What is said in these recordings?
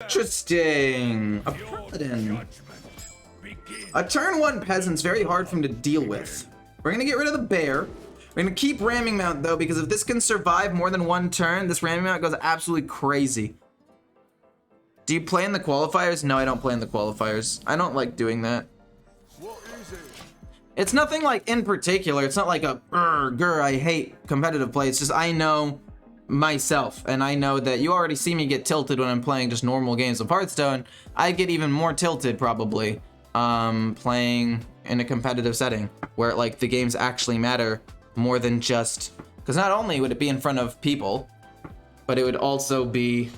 Interesting. A paladin. A turn 1 peasant's very hard for him to deal with. We're gonna get rid of the bear. We're gonna keep ramming mount though, because if this can survive more than 1 turn, this ramming mount goes absolutely crazy. Do you play in the qualifiers? No, I don't play in the qualifiers. I don't like doing that. It's nothing like in particular. It's not like a I hate competitive play. It's just I know myself, and I know that you already see me get tilted when I'm playing just normal games of Hearthstone. I get even more tilted probably playing in a competitive setting where like the games actually matter more than just, because not only would it be in front of people, but it would also be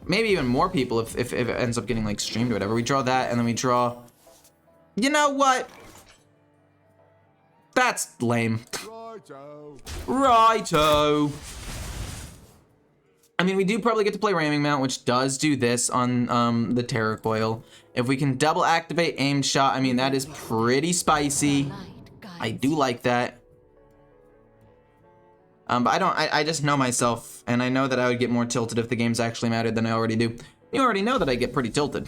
maybe even more people if it ends up getting like streamed or whatever. We draw that, and then we draw, you know what? That's lame. Righto. I mean, we do probably get to play Ramming Mount, which does do this on the Terror Coil. If we can double activate aimed shot, I mean, that is pretty spicy. I do like that. But I just know myself, and I know that I would get more tilted if the games actually mattered than I already do. You already know that I get pretty tilted.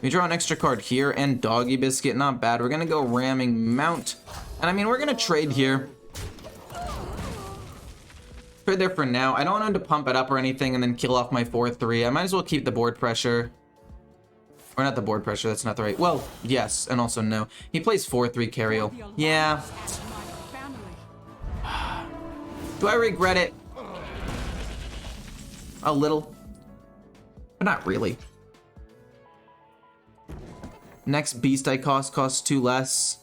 We draw an extra card here, and Doggy Biscuit, not bad. We're gonna go Ramming Mount. And I mean, we're gonna trade here. Trade there for now. I don't want him to pump it up or anything and then kill off my 4-3. I might as well keep the board pressure. Or not the board pressure, that's not the right. Well, yes, and also no. He plays 4-3 Carriel. Yeah. Do I regret it? A little. But not really. Next beast I costs 2 less.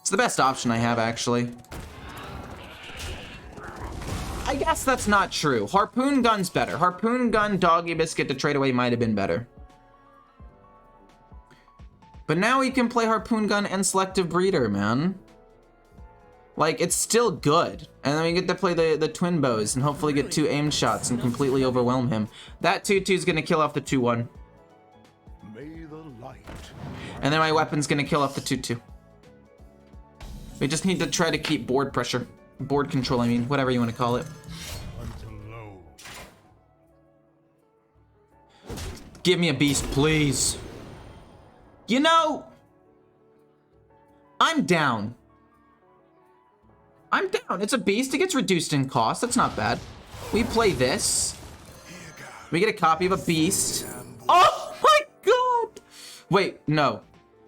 It's the best option I have, actually. I guess that's not true. Harpoon Gun's better. Harpoon Gun, Doggy Biscuit to trade away might have been better. But now he can play Harpoon Gun and Selective Breeder, man. Like, it's still good. And then we get to play the twin bows and hopefully get 2 aimed shots and completely overwhelm him. That 2-2 is gonna kill off the 2-1. And then my weapon's gonna kill off the 2-2. We just need to try to keep board pressure. Board control, I mean, whatever you want to call it. Give me a beast, please. You know, I'm down. I'm down. It's a beast. It gets reduced in cost. That's not bad. We play this. We get a copy of a beast. Oh my god! Wait, no.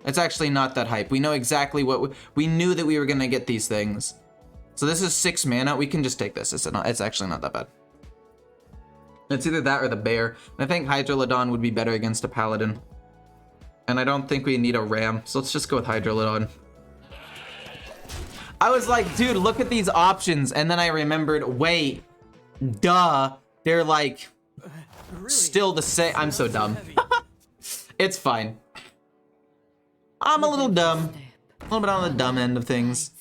It's actually not that hype. We know exactly what we knew that we were gonna get these things. So this is 6 mana. We can just take this. It's actually not that bad. It's either that or the bear. And I think Hydrolodon would be better against a paladin. And I don't think we need a ram, so let's just go with Hydrolodon. I was like, dude, look at these options, and then I remembered, wait, duh, they're like still the same. I'm so dumb. It's fine. I'm a little dumb. A little bit on the dumb end of things.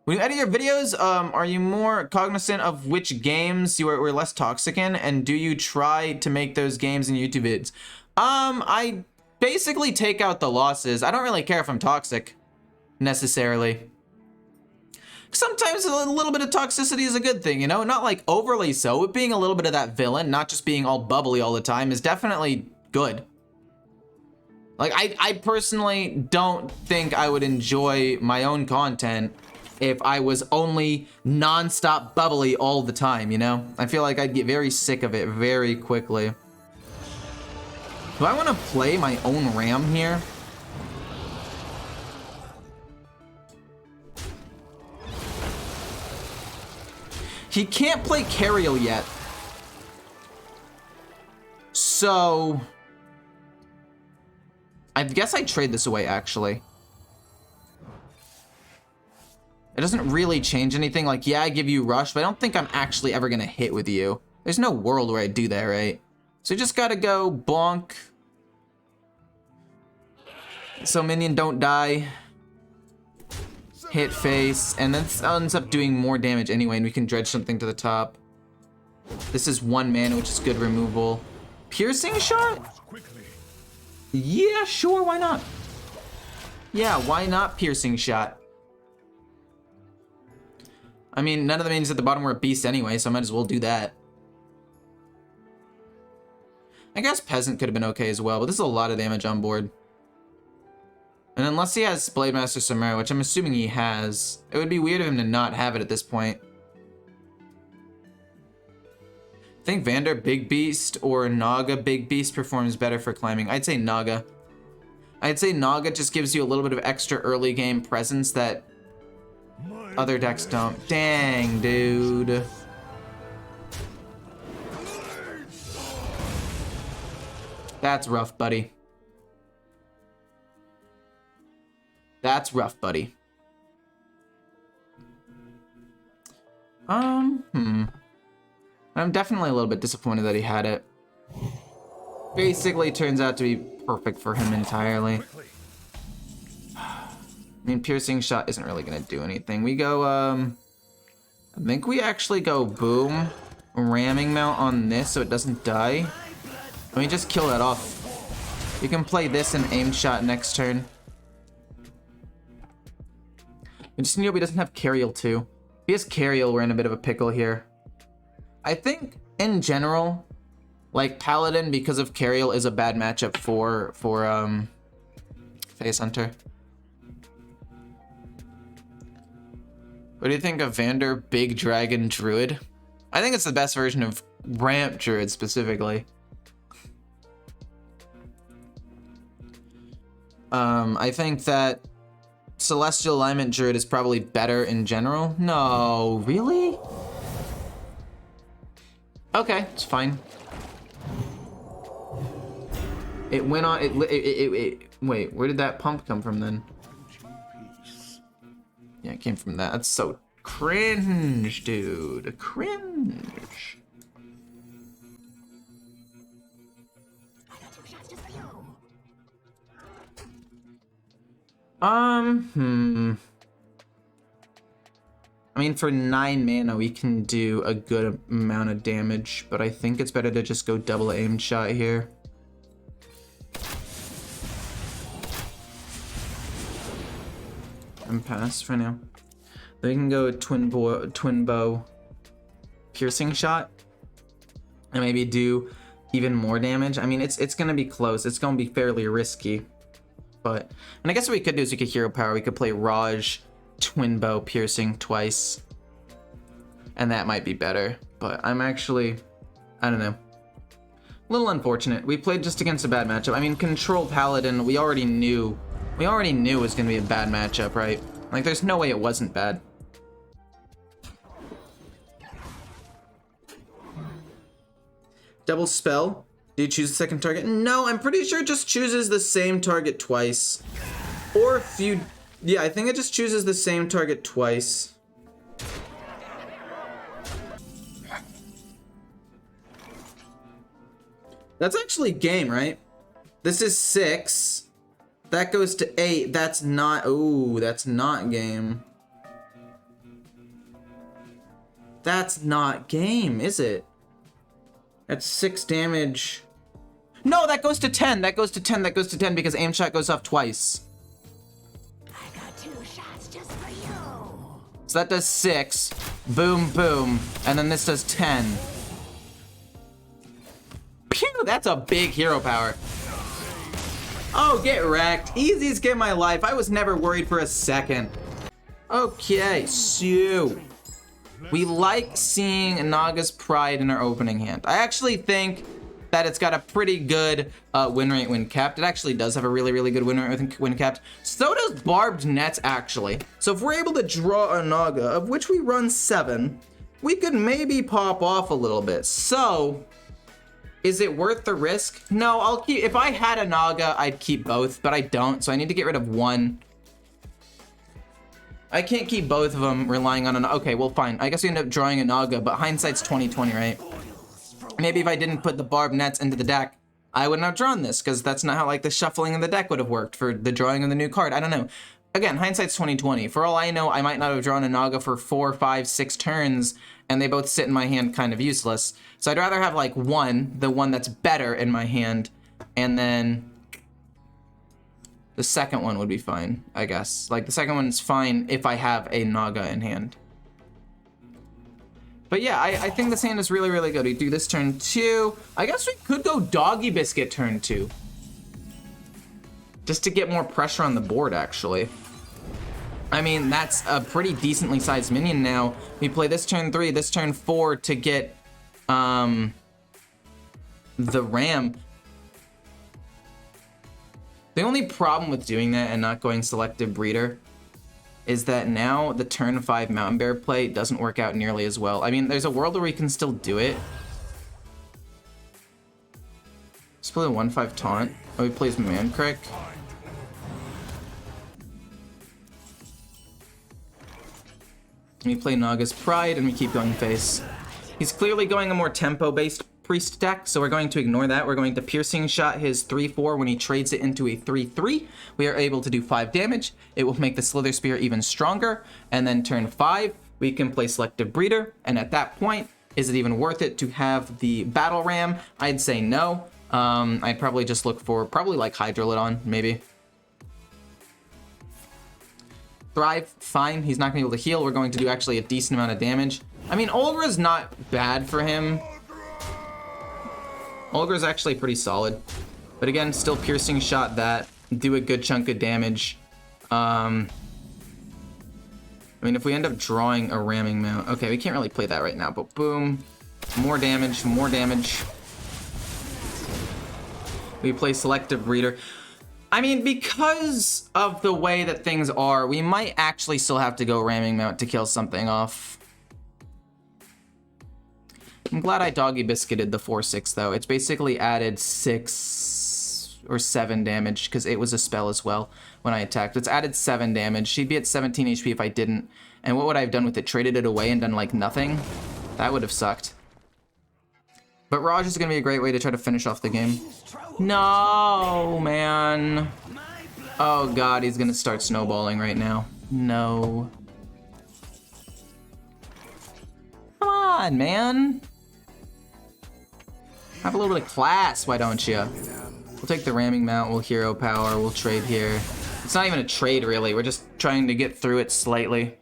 When you edit your videos, are you more cognizant of which games you are less toxic in, and do you try to make those games in YouTube vids? I basically take out the losses. I don't really care if I'm toxic, necessarily. Sometimes a little bit of toxicity is a good thing, you know? Not like overly so, but being a little bit of that villain, not just being all bubbly all the time, is definitely good. Like, I personally don't think I would enjoy my own content if I was only non-stop bubbly all the time, you know? I feel like I'd get very sick of it very quickly. Do I want to play my own ram here? He can't play Carriel yet. So I guess I trade this away, actually. It doesn't really change anything. Like, yeah, I give you rush, but I don't think I'm actually ever gonna hit with you. There's no world where I do that, right? So you just gotta go bonk. So minion don't die. Hit face, and then ends up doing more damage anyway, and we can dredge something to the top. This is 1 mana, which is good removal. Piercing shot? Yeah, sure, why not? Yeah, why not piercing shot? I mean, none of the minions at the bottom were a beast anyway, so I might as well do that. I guess Peasant could have been okay as well, but this is a lot of damage on board. And unless he has Blade Master Samara, which I'm assuming he has, it would be weird of him to not have it at this point. I think Vander Big Beast or Naga Big Beast performs better for climbing. I'd say Naga. I'd say Naga just gives you a little bit of extra early game presence that other decks don't. Dang, dude. That's rough, buddy. That's rough, buddy. I'm definitely a little bit disappointed that he had it. Basically turns out to be perfect for him entirely. I mean, Piercing Shot isn't really gonna do anything. We go, I think we actually go Boom, Ramming Mount on this so it doesn't die. Let me just kill that off. You can play this and Aim Shot next turn. We just need to hope he doesn't have Cariel too. If he has Cariel, we're in a bit of a pickle here. I think, in general, like, Paladin, because of Cariel, is a bad matchup for Face Hunter. What do you think of Vander Big Dragon Druid? I think it's the best version of Ramp Druid, specifically. I think that Celestial Alignment Druid is probably better in general. No, really? Okay, it's fine. It went on, wait, where did that pump come from then? Yeah, it came from that. That's so cringe, dude. Cringe. I mean, for 9 mana, we can do a good amount of damage, but I think it's better to just go double aimed shot here. And pass for now. Then we can go twin bow, piercing shot, and maybe do even more damage. I mean, it's gonna be close. It's gonna be fairly risky, but and I guess what we could do is we could hero power. We could play Raj, twin bow, piercing twice, and that might be better. But I'm actually, I don't know, a little unfortunate. We played just against a bad matchup. I mean, control paladin. We already knew it was gonna be a bad matchup, right? Like, there's no way it wasn't bad. Double spell. Do you choose the second target? No, I'm pretty sure it just chooses the same target twice. Or if you, yeah, I think it just chooses the same target twice. That's actually game, right? This is 6. That goes to 8. That's not, ooh, that's not game. That's not game, is it? That's 6 damage. No, that goes to 10. That goes to 10. That goes to 10 because aim shot goes off twice. I got 2 shots just for you. So that does 6. Boom, boom. And then this does 10. Pew! That's a big hero power. Oh, get wrecked. Easiest game of my life. I was never worried for a second. Okay, so we like seeing Naga's Pride in our opening hand. I actually think that it's got a pretty good win rate when capped. It actually does have a really, really good win rate when capped. So does Barbed Nets, actually. So if we're able to draw a Naga, of which we run 7, we could maybe pop off a little bit. So is it worth the risk? No, I'll keep, if I had a Naga, I'd keep both, but I don't, so I need to get rid of one. I can't keep both of them relying on an, okay, well, fine. I guess we end up drawing a Naga, but hindsight's 20/20, right? Maybe if I didn't put the Barbed Nets into the deck, I wouldn't have drawn this, because that's not how, like, the shuffling of the deck would have worked for the drawing of the new card. I don't know. Again, hindsight's 20/20. For all I know, I might not have drawn a Naga for 4, 5, 6 turns, and they both sit in my hand kind of useless. So I'd rather have, like, the one that's better in my hand, and then the second one would be fine, I guess. Like, the second one's fine if I have a Naga in hand. But yeah, I think this hand is really, really good. We do this turn 2. I guess we could go Doggy Biscuit turn 2. Just to get more pressure on the board, actually. I mean, that's a pretty decently sized minion now. We play this turn 3, this turn 4 to get the ram. The only problem with doing that and not going Selective Breeder is that now the turn 5 Mountain Bear play doesn't work out nearly as well. I mean, there's a world where we can still do it. Let's play a 1/5 taunt. Oh, he plays Mancrick. We play Naga's Pride and we keep going face. He's clearly going a more tempo-based priest deck, so we're going to ignore that. We're going to piercing shot his 3/4 when he trades it into a 3/3. We are able to do 5 damage. It will make the Slither Spear even stronger. And then turn 5, we can play Selective Breeder. And at that point, is it even worth it to have the Battle Ram? I'd say no. I'd probably just look for like Hydrolodon, maybe. Thrive, fine. He's not going to be able to heal. We're going to do actually a decent amount of damage. I mean, Olgra's not bad for him. Olgra's actually pretty solid. But again, still piercing shot that. Do a good chunk of damage. I mean, if we end up drawing a ramming mount. Okay, we can't really play that right now, but boom. More damage, more damage. We play Selective Breeder. I mean, because of the way that things are, we might actually still have to go ramming mount to kill something off. I'm glad I Doggy Biscuited the 4/6 though. It's basically added 6 or 7 damage because it was a spell as well when I attacked. It's added 7 damage. She'd be at 17 HP if I didn't. And what would I have done with it? Traded it away and done like nothing? That would have sucked. But Raj is going to be a great way to try to finish off the game. No, man. Oh god, he's going to start snowballing right now. No. Come on, man. Have a little bit of class, why don't you? We'll take the ramming mount, we'll hero power, we'll trade here. It's not even a trade, really. We're just trying to get through it slightly.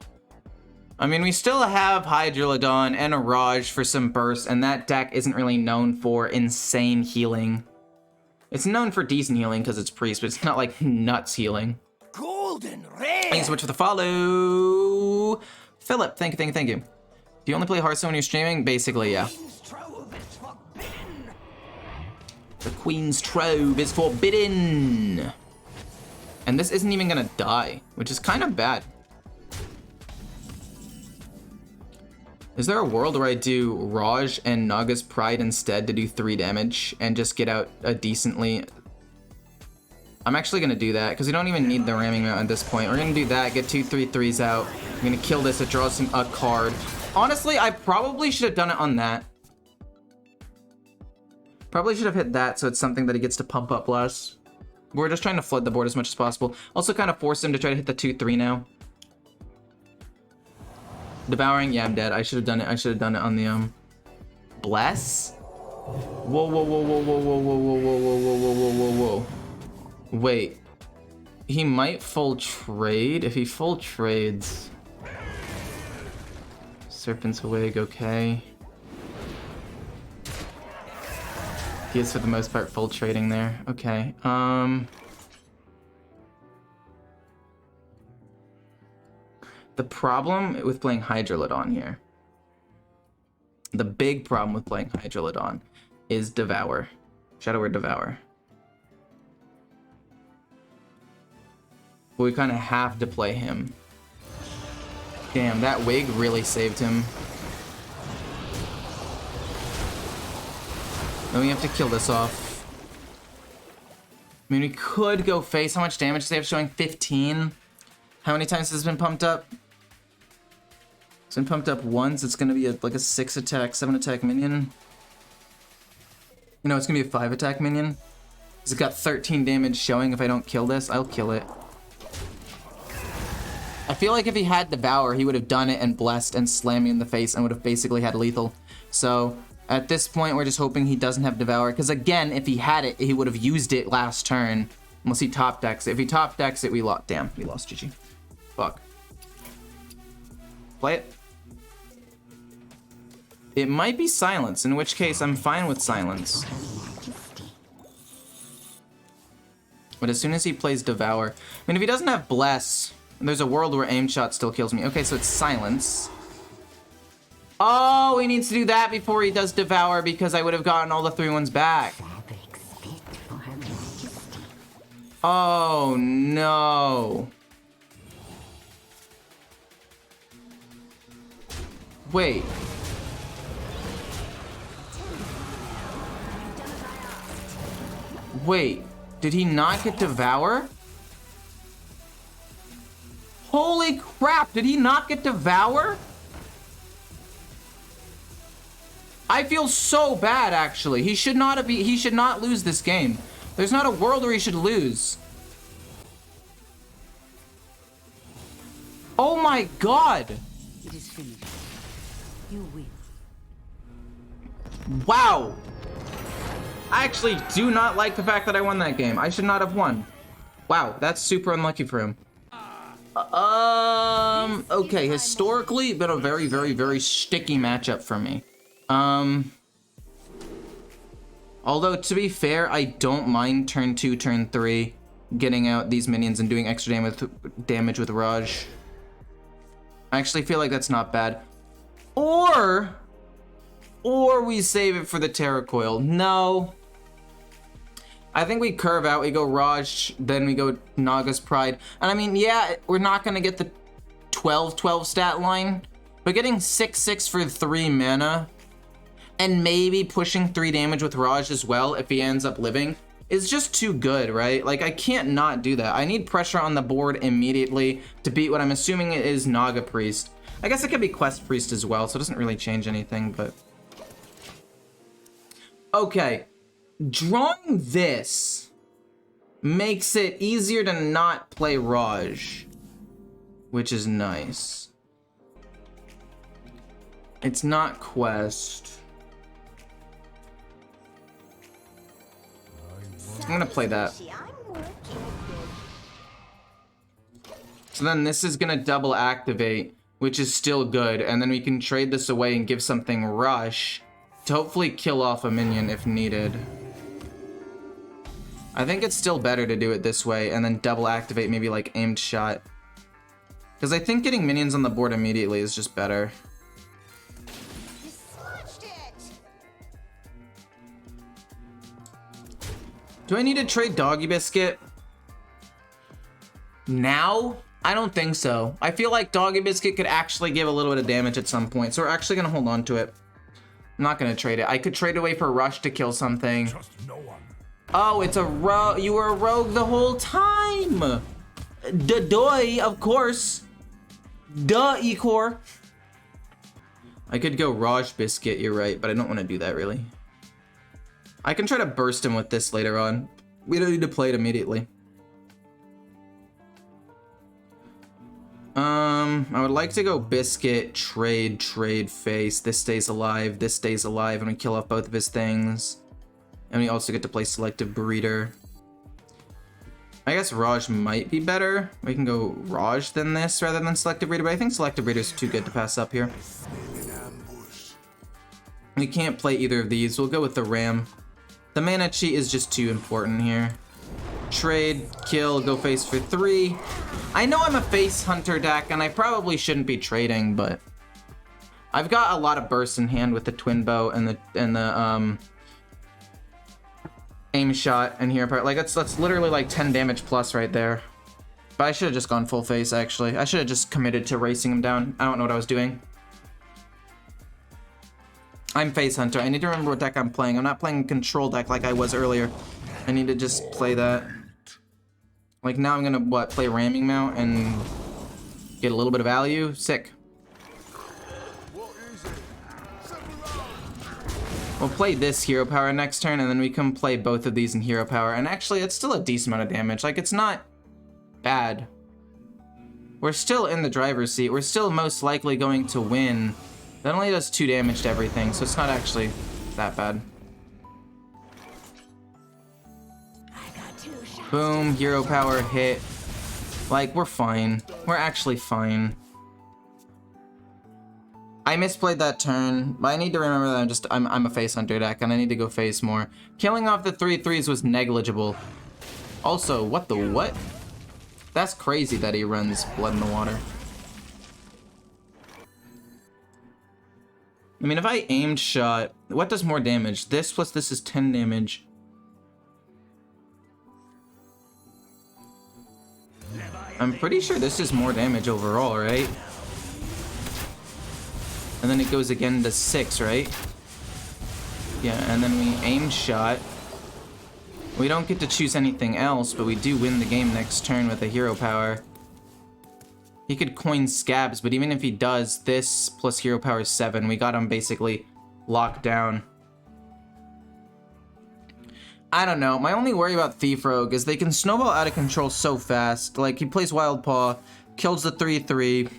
I mean, we still have Hydrolodon and a Raj for some bursts, and that deck isn't really known for insane healing. It's known for decent healing because it's priest, but it's not like nuts healing. Golden Ray. Thanks so much for the follow. Philip, thank you, thank you. Do you only play Hearthstone when you're streaming? Basically, yeah. The Queen's Trove is forbidden. And this isn't even gonna die, which is kind of bad. Is there a world where I do Raj and Naga's Pride instead to do 3 damage and just get out a decently... I'm actually gonna do that because we don't even need the ramming mount at this point. We're gonna do that, get 2 3/3s out. I'm gonna kill this, it draws a card. Honestly, I probably should have done it on that. Probably should have hit that so it's something that he gets to pump up less. We're just trying to flood the board as much as possible. Also kind of force him to try to hit the 2/3 now. Devouring, yeah, I'm dead. I should have done it. I should have done it on the Bless? Whoa, whoa, whoa, whoa, whoa, whoa, whoa, whoa, whoa, whoa, whoa, whoa, whoa, whoa. Wait. He might full trade. If he full trades. Serpent's Wig, okay. He is for the most part full trading there. Okay. The problem with playing Hydrolodon here, the big problem with playing Hydrolodon is Devour. Shadow Word Devour. But we kind of have to play him. Damn, that wig really saved him. Then we have to kill this off. I mean, we could go face. How much damage does he have showing? 15? How many times has this been pumped up? It's been pumped up once. It's going to be like a 6 attack, 7 attack minion. You know, it's going to be a 5 attack minion. It's got 13 damage showing. If I don't kill this, I'll kill it. I feel like if he had Devour, he would have done it and blessed and slammed me in the face and would have basically had lethal. So at this point, we're just hoping he doesn't have Devour. Because again, if he had it, he would have used it last turn. Unless he top decks it. If he top decks it, we lost. Damn, we lost GG. Fuck. Play it. It might be silence, in which case I'm fine with silence. But as soon as he plays Devour... I mean, if he doesn't have Bless, there's a world where aim shot still kills me. Okay, so it's silence. Oh, he needs to do that before he does Devour because I would have gotten all the 3-1s back. Oh, no. Wait. Wait, did he not get Devour? Holy crap, did he not get Devour? I feel so bad, actually. He should not lose this game. There's not a world where he should lose. Oh my god. It is finished. You win. Wow. I actually do not like the fact that I won that game. I should not have won. Wow, that's super unlucky for him. Okay, historically, been a very, very, very sticky matchup for me. Although, to be fair, I don't mind turn 2, turn 3, getting out these minions and doing extra damage with Raj. I actually feel like that's not bad. Or we save it for the Terra Coil. No. I think we curve out, we go Raj, then we go Naga's Pride. And I mean, yeah, we're not gonna get the 12-12 stat line, but getting 6-6 for 3 mana, and maybe pushing 3 damage with Raj as well if he ends up living, is just too good, right? Like, I can't not do that. I need pressure on the board immediately to beat what I'm assuming is Naga Priest. I guess it could be Quest Priest as well, so it doesn't really change anything, but... Okay. Drawing this makes it easier to not play Raj, which is nice. It's not Quest. I'm gonna play that. So then this is gonna double activate, which is still good, and then we can trade this away and give something Rush to hopefully kill off a minion if needed. I think it's still better to do it this way and then double activate maybe like aimed shot. Because I think getting minions on the board immediately is just better. Do I need to trade Doggy Biscuit? Now? I don't think so. I feel like Doggy Biscuit could actually give a little bit of damage at some point, so we're actually gonna hold on to it. I'm not gonna trade it. I could trade away for Rush to kill something. Oh, it's a rogue. You were a rogue the whole time. Doy, of course. Duh, Ecore. I could go Raj Biscuit, you're right, but I don't want to do that really. I can try to burst him with this later on. We don't need to play it immediately. I would like to go Biscuit, trade, face. This stays alive, and we kill off both of his things. And we also get to play Selective Breeder. I guess Raj might be better. We can go Raj than this rather than Selective Breeder, but I think Selective Breeder is too good to pass up here. We can't play either of these. We'll go with the Ram. The mana cheat is just too important here. Trade, kill, go face for 3. I know I'm a face hunter deck, and I probably shouldn't be trading, but I've got a lot of bursts in hand with the Twin Bow and the aim shot and hero power. Like that's literally like 10 damage plus right there. But I should have just gone full face actually. I should have just committed to racing him down. I don't know what I was doing. I'm face hunter. I need to remember what deck I'm playing. I'm not playing control deck like I was earlier. I need to just play that. Like now I'm gonna play ramming mount and get a little bit of value. Sick. We'll play this hero power next turn, and then we can play both of these in hero power. And actually, it's still a decent amount of damage. Like, it's not bad. We're still in the driver's seat. We're still most likely going to win. That only does 2 damage to everything, so it's not actually that bad. Boom, hero power hit. Like, we're fine. We're actually fine. I misplayed that turn, but I need to remember that I'm a face hunter deck, and I need to go face more. Killing off the 3/3s was negligible. Also, what the what? That's crazy that he runs Blood in the Water. I mean, if I aimed shot, what does more damage? This plus this is 10 damage. I'm pretty sure this is more damage overall, right? And then it goes again to 6, right? Yeah, and then we aim shot. We don't get to choose anything else, but we do win the game next turn with a hero power. He could coin scabs, but even if he does, this plus hero power is 7. We got him basically locked down. I don't know. My only worry about Thief Rogue is they can snowball out of control so fast. Like, he plays Wild Paw, kills the 3/3,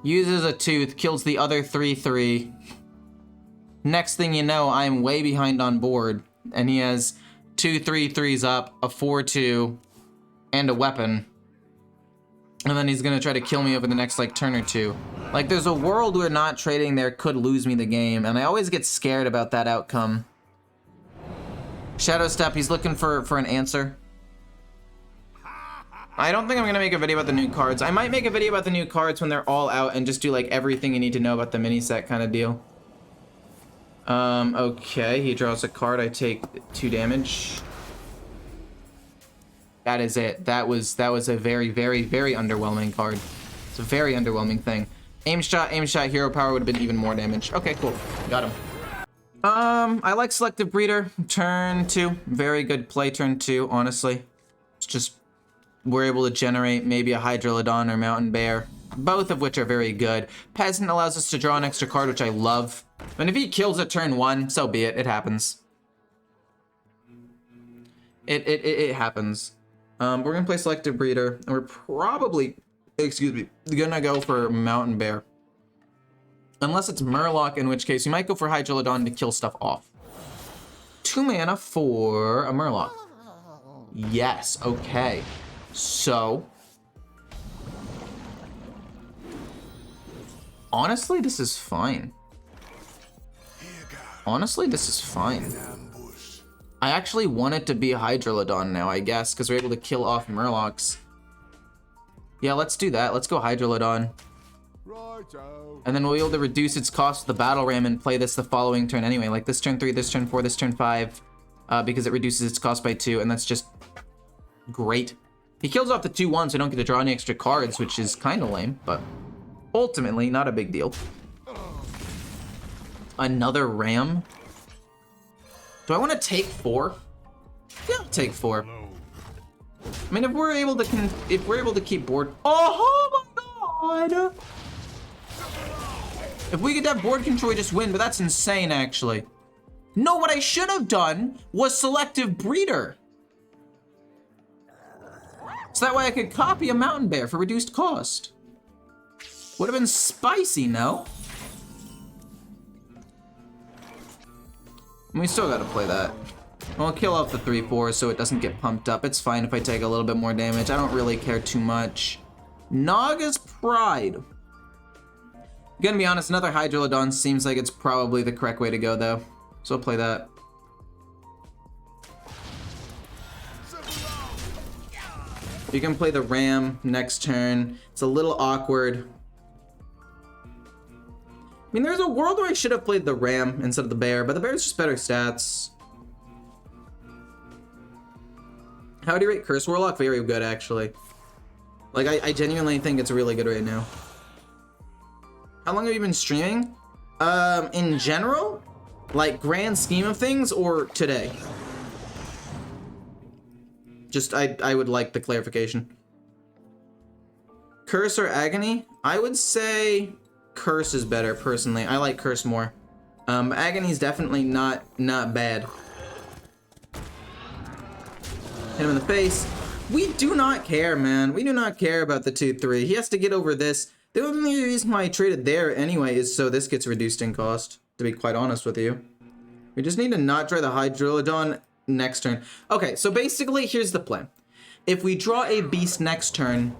uses a Tooth, kills the other 3/3. Next thing you know, I'm way behind on board, and he has 2 3/3s up, a 4/2, and a weapon. And then he's gonna try to kill me over the next, like, turn or two. Like, there's a world where not trading there could lose me the game, and I always get scared about that outcome. Shadow Step, he's looking for an answer. I don't think I'm gonna make a video about the new cards. I might make a video about the new cards when they're all out and just do, like, everything you need to know about the mini set kind of deal. Okay, he draws a card, I take 2 damage. That is it. That was a very, very, very underwhelming card. It's a very underwhelming thing. Aim shot, hero power would have been even more damage. Okay, cool. Got him. I like Selective Breeder. Turn 2. Very good play turn 2, honestly. It's just, we're able to generate maybe a Hydrolodon or Mountain Bear. Both of which are very good. Peasant allows us to draw an extra card, which I love. And if he kills at turn 1, so be it. It happens. It happens. We're gonna play Selective Breeder, and we're probably, gonna go for Mountain Bear. Unless it's Murloc, in which case we might go for Hydrolodon to kill stuff off. 2 mana for a Murloc. Yes, okay. So, honestly, this is fine. Honestly, this is fine. I actually want it to be Hydrolodon now, I guess, because we're able to kill off Murlocs. Yeah, let's do that. Let's go Hydrolodon. And then we'll be able to reduce its cost to the Battle Ram and play this the following turn anyway. Like this turn 3, this turn 4, this turn 5. Because it reduces its cost by 2, and that's just great. He kills off the 2/1, so I don't get to draw any extra cards, which is kind of lame, but ultimately, not a big deal. Another Ram? Do I want to take 4? Yeah, I'll take 4. I mean, if we're able to keep board. Oh my god! If we could have board control, we just win. But that's insane, actually. No, what I should have done was Selective Breeder. So that way I could copy a Mountain Bear for reduced cost. Would have been spicy, no? We still gotta play that. We'll kill off the 3/4 so it doesn't get pumped up. It's fine if I take a little bit more damage. I don't really care too much. Naga's Pride. Gonna be honest, another Hydrolodon seems like it's probably the correct way to go, though. So I'll play that. You can play the Ram next turn. It's a little awkward. I mean, there's a world where I should have played the Ram instead of the Bear, but the Bear's just better stats. How do you rate Curse Warlock? Very good, actually. Like, I genuinely think it's really good right now. How long have you been streaming? In general? Like, grand scheme of things, or today? Just, I would like the clarification. Curse or Agony? I would say Curse is better, personally. I like Curse more. Agony's definitely not bad. Hit him in the face. We do not care, man. We do not care about the 2/3. He has to get over this. The only reason why I traded there anyway is so this gets reduced in cost, to be quite honest with you. We just need to not try the Hydrolodon next turn. Okay, so basically, here's the plan. If we draw a beast next turn,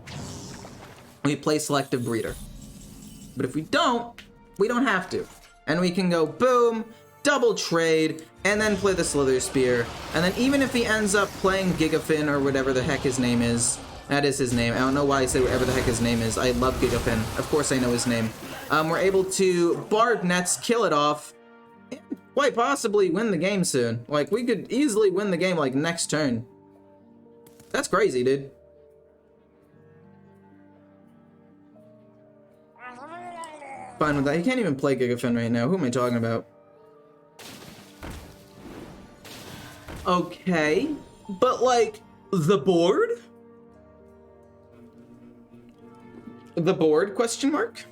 we play Selective Breeder. But if we don't, We don't have to. And we can go boom, double trade, and then play the Slither Spear. And then even if he ends up playing Gigafin or whatever the heck his name is, that is his name. I don't know why I say whatever the heck his name is. I love Gigafin. Of course I know his name. We're able to Bard Nets, kill it off, and quite possibly win the game soon. Like, we could easily win the game, like, next turn. That's crazy, dude. Fine with that. He can't even play Gigafin right now. Who am I talking about? Okay. But, like, the board? The board, question mark?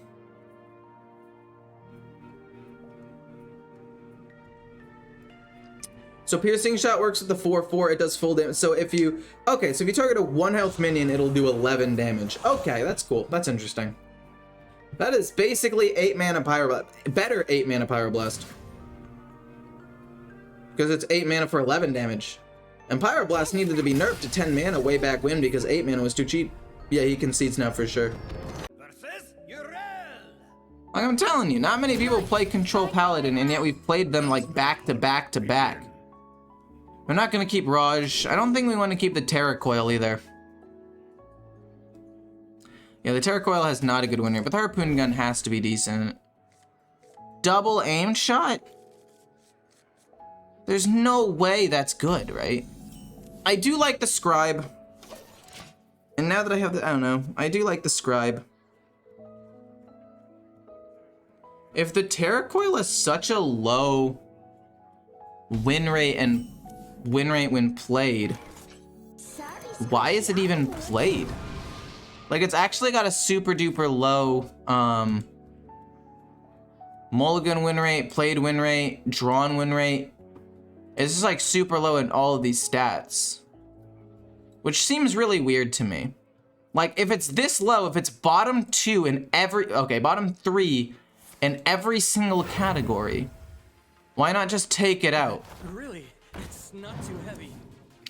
So piercing shot works with the 4/4, it does full damage. So if you, okay, so if you target a 1 health minion, it'll do 11 damage. Okay, that's cool. That's interesting. That is basically 8 mana Pyroblast. Better 8 mana Pyroblast. Because it's 8 mana for 11 damage. And Pyroblast needed to be nerfed to 10 mana way back when because 8 mana was too cheap. Yeah, he concedes now for sure. Like I'm telling you, not many people play Control Paladin, and yet we've played them like back to back to back. We're not gonna keep Raj. I don't think we want to keep the Terra Coil either. Yeah, the Terra Coil has not a good win rate, but the Harpoon Gun has to be decent. Double aim shot? There's no way that's good, right? I do like the Scribe. And now that I have the, I don't know, I do like the Scribe. If the Terra Coil has such a low win rate and win rate when played, why is it even played? Like, it's actually got a super duper low mulligan win rate, played win rate, drawn win rate. It's just like super low in all of these stats, which seems really weird to me. Like, if it's this low, if it's bottom 2 in every, okay, bottom 3 in every single category, why not just take it out? Really, it's not too heavy.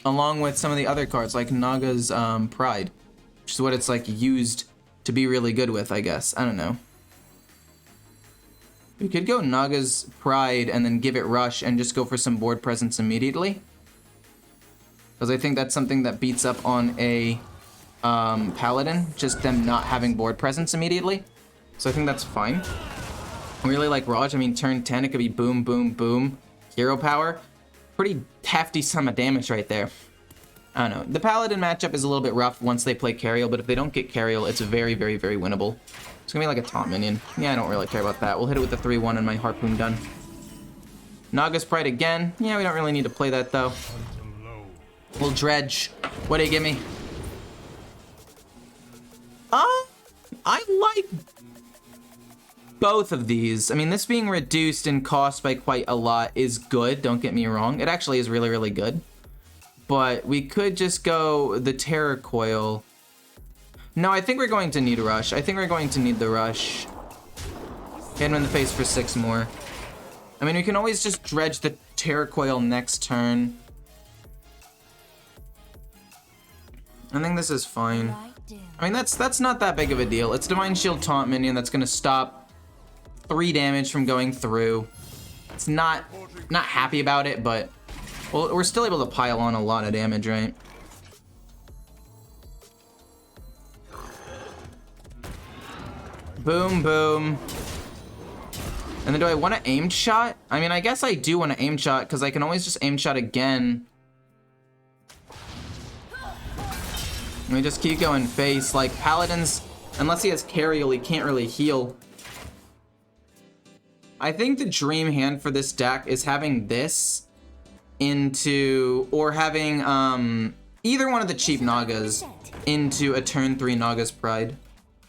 Along with some of the other cards, like Naga's Pride, which is what it's like used to be really good with, I guess. I don't know. We could go Naga's Pride and then give it Rush and just go for some board presence immediately. Because I think that's something that beats up on a Paladin, just them not having board presence immediately. So I think that's fine. I really like Raj. I mean, turn 10, it could be boom, boom, boom. Hero power. Pretty hefty sum of damage right there. I don't know. The Paladin matchup is a little bit rough once they play Cariel, but if they don't get Cariel, it's very, very, very winnable. It's gonna be like a taunt minion. Yeah, I don't really care about that. We'll hit it with the 3/1 and my Harpoon Gun. Naga's Pride again. Yeah, we don't really need to play that, though. We'll Dredge. What do you give me? I like both of these. I mean, this being reduced in cost by quite a lot is good, don't get me wrong. It actually is really, really good. But we could just go the Terror Coil. No, I think we're going to need a Rush. I think we're going to need the Rush. Hit him in the face for 6 more. I mean, we can always just dredge the Terror Coil next turn. I think this is fine. I mean, that's not that big of a deal. It's Divine Shield Taunt minion that's gonna stop 3 damage from going through. It's not happy about it, but well, we're still able to pile on a lot of damage, right? Boom, boom. And then do I want to aim shot? I mean, I guess I do want to aim shot because I can always just aim shot again. Let me just keep going face. Like, Paladins, unless he has Cariel, he can't really heal. I think the dream hand for this deck is having this into, or having either one of the cheap Nagas into a turn 3 Naga's Pride.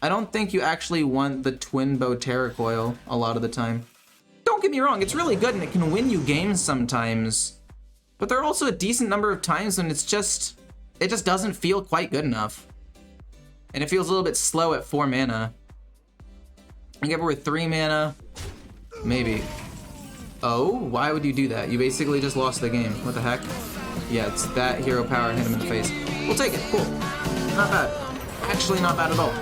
I don't think you actually want the Twin Bow Terror Coil a lot of the time. Don't get me wrong, it's really good and it can win you games sometimes. But there are also a decent number of times when it just doesn't feel quite good enough. And it feels a little bit slow at 4 mana. I give her with 3 mana. Maybe. Oh, why would you do that? You basically just lost the game. What the heck? Yeah, it's that hero power hit him in the face. We'll take it. Cool. Not bad. Actually not bad at all.